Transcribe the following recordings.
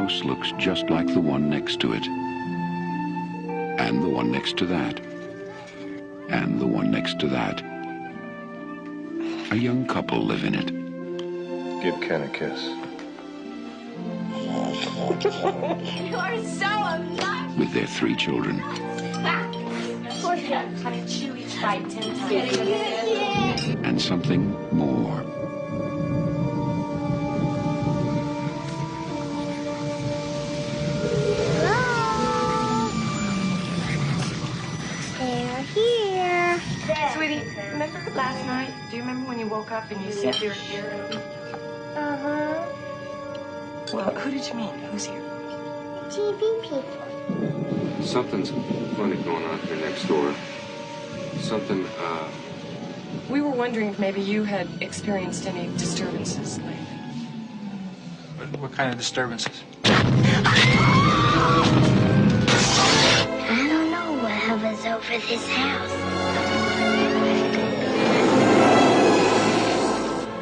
house looks just like the one next to it. And the one next to that. And the one next to that. A young couple live in it. Give Ken a kiss. You are so obnoxious. With their 3 children. Kind of chew each bite 10 times. And something more. They're here. Sweetie, remember last night? Do you remember when you woke up and you said they were here? Uh-huh. Well, who did you mean? Who's here? TV people. Something's funny going on here next door. Something, We were wondering if maybe you had experienced any disturbances lately. What kind of disturbances? I don't know what hovers over this house.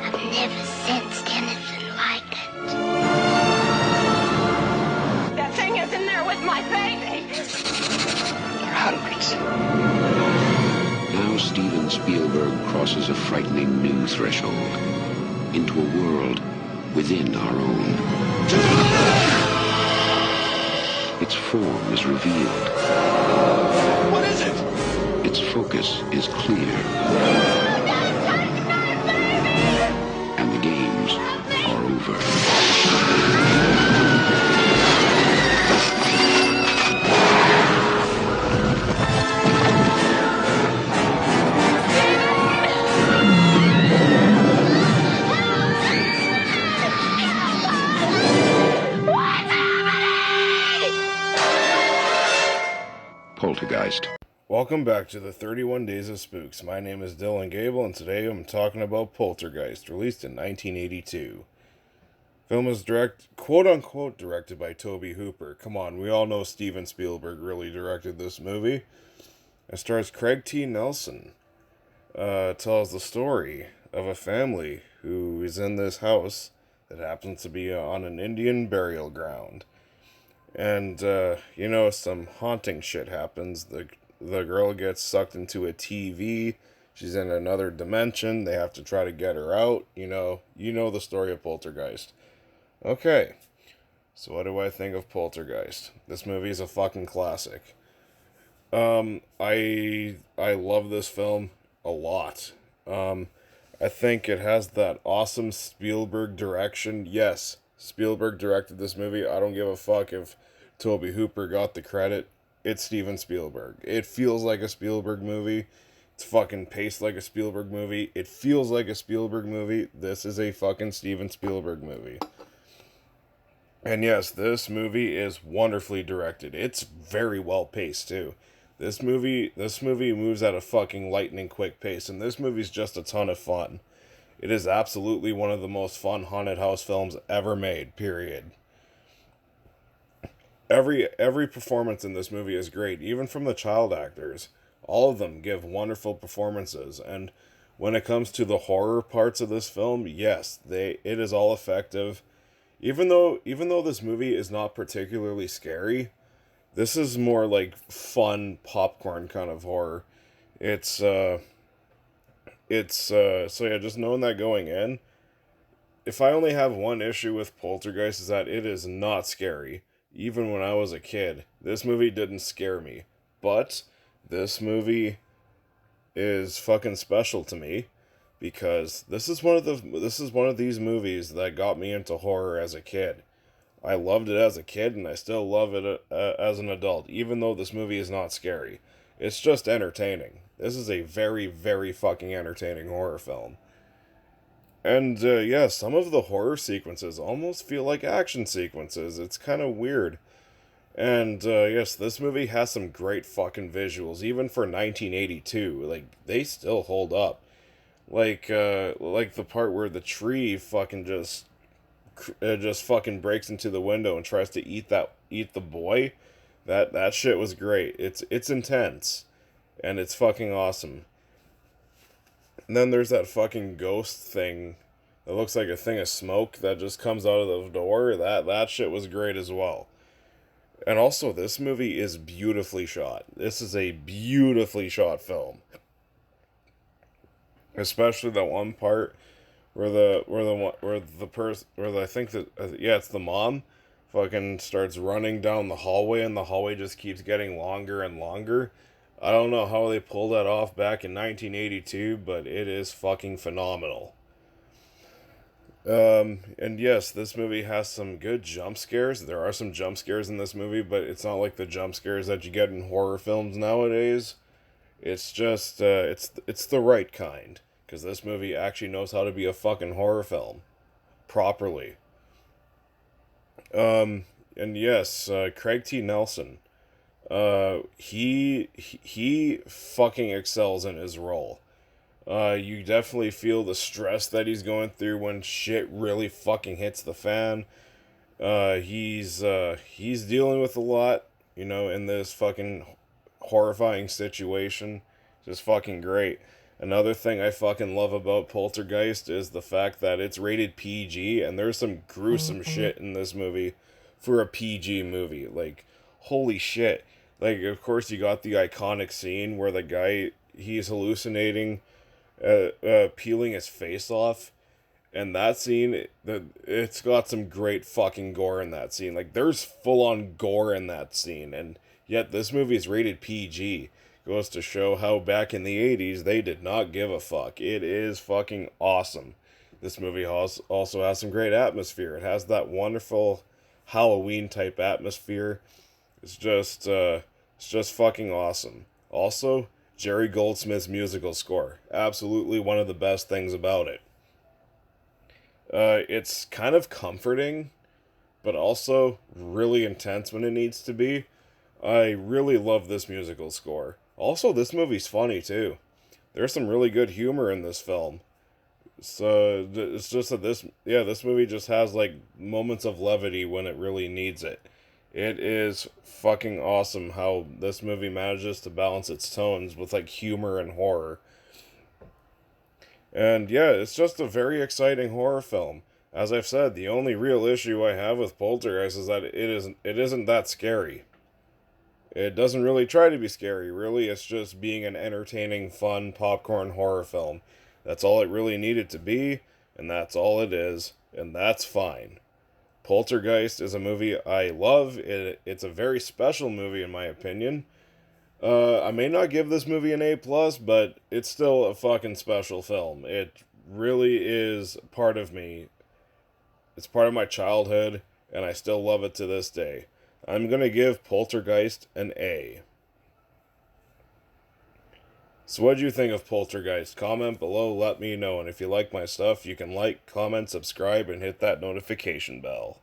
I've never sensed anything like it. That thing is in there with my baby. They're hundreds. Now Steven Spielberg crosses a frightening new threshold into a world within our own. Its form is revealed. What is it? Its focus is clear. And the games are over. Poltergeist. Welcome back to the 31 Days of Spooks. My name is Dylan Goebel, and today I'm talking about Poltergeist, released in 1982. Film is quote-unquote directed by Tobe Hooper. Come on, we all know Steven Spielberg really directed this movie. It stars Craig T. Nelson. Tells the story of a family who is in this house that happens to be on an Indian burial ground. And, some haunting shit happens. The girl gets sucked into a TV. She's in another dimension. They have to try to get her out. You know the story of Poltergeist. Okay. So what do I think of Poltergeist? This movie is a fucking classic. I love this film a lot. I think it has that awesome Spielberg direction. Yes, Spielberg directed this movie. I don't give a fuck if Tobe Hooper got the credit. It's Steven Spielberg. It feels like a Spielberg movie. It's fucking paced like a Spielberg movie. It feels like a Spielberg movie. This is a fucking Steven Spielberg movie. And yes, this movie is wonderfully directed. It's very well paced too. This movie moves at a fucking lightning quick pace, and this movie's just a ton of fun. It is absolutely one of the most fun haunted house films ever made, period. Every performance in this movie is great, even from the child actors. All of them give wonderful performances, and when it comes to the horror parts of this film, yes, it is all effective. Even though this movie is not particularly scary, this is more like fun popcorn kind of horror. So yeah, just knowing that going in, if I only have one issue with Poltergeist, is that it is not scary. Even when I was a kid, this movie didn't scare me. But this movie is fucking special to me because this is one of these movies that got me into horror as a kid. I loved it as a kid, and I still love it as an adult, even though this movie is not scary. It's just entertaining. This is a very, very fucking entertaining horror film. And, yeah, some of the horror sequences almost feel like action sequences. It's kind of weird. And, yes, this movie has some great fucking visuals, even for 1982. Like, they still hold up. Like the part where the tree fucking just fucking breaks into the window and tries to eat the boy. That shit was great. It's intense. And it's fucking awesome. And then there's that fucking ghost thing that looks like a thing of smoke that just comes out of the door. That shit was great as well. And also, this movie is beautifully shot. This is a beautifully shot film. Especially that one part where I think that it's the mom fucking starts running down the hallway, and the hallway just keeps getting longer and longer. I don't know how they pulled that off back in 1982, but it is fucking phenomenal. And yes, this movie has some good jump scares. There are some jump scares in this movie, but it's not like the jump scares that you get in horror films nowadays. It's just, it's the right kind. Because this movie actually knows how to be a fucking horror film. Properly. And yes, Craig T. Nelson. He fucking excels in his role. You definitely feel the stress that he's going through when shit really fucking hits the fan. He's dealing with a lot, in this fucking horrifying situation. Just fucking great. Another thing I fucking love about Poltergeist is the fact that it's rated PG, and there's some gruesome shit in this movie for a PG movie. Like, holy shit. Like, of course, you got the iconic scene where the guy, he's hallucinating, peeling his face off. And that scene, it's got some great fucking gore in that scene. Like, there's full-on gore in that scene, and yet this movie is rated PG. Goes to show how back in the 80s, they did not give a fuck. It is fucking awesome. This movie also has some great atmosphere. It has that wonderful Halloween-type atmosphere. It's just fucking awesome. Also, Jerry Goldsmith's musical score. Absolutely one of the best things about it. It's kind of comforting, but also really intense when it needs to be. I really love this musical score. Also, this movie's funny, too. There's some really good humor in this film. So, it's just that this movie just has, like, moments of levity when it really needs it. It is fucking awesome how this movie manages to balance its tones with, like, humor and horror. And, yeah, it's just a very exciting horror film. As I've said, the only real issue I have with Poltergeist is that it isn't that scary. It doesn't really try to be scary, really. It's just being an entertaining, fun, popcorn horror film. That's all it really needed to be, and that's all it is, and that's fine. Poltergeist is a movie I love. It's a very special movie, in my opinion. I may not give this movie an A+, but it's still a fucking special film. It really is part of me. It's part of my childhood, and I still love it to this day. I'm going to give Poltergeist an A. So what do you think of Poltergeist? Comment below, let me know. And if you like my stuff, you can like, comment, subscribe, and hit that notification bell.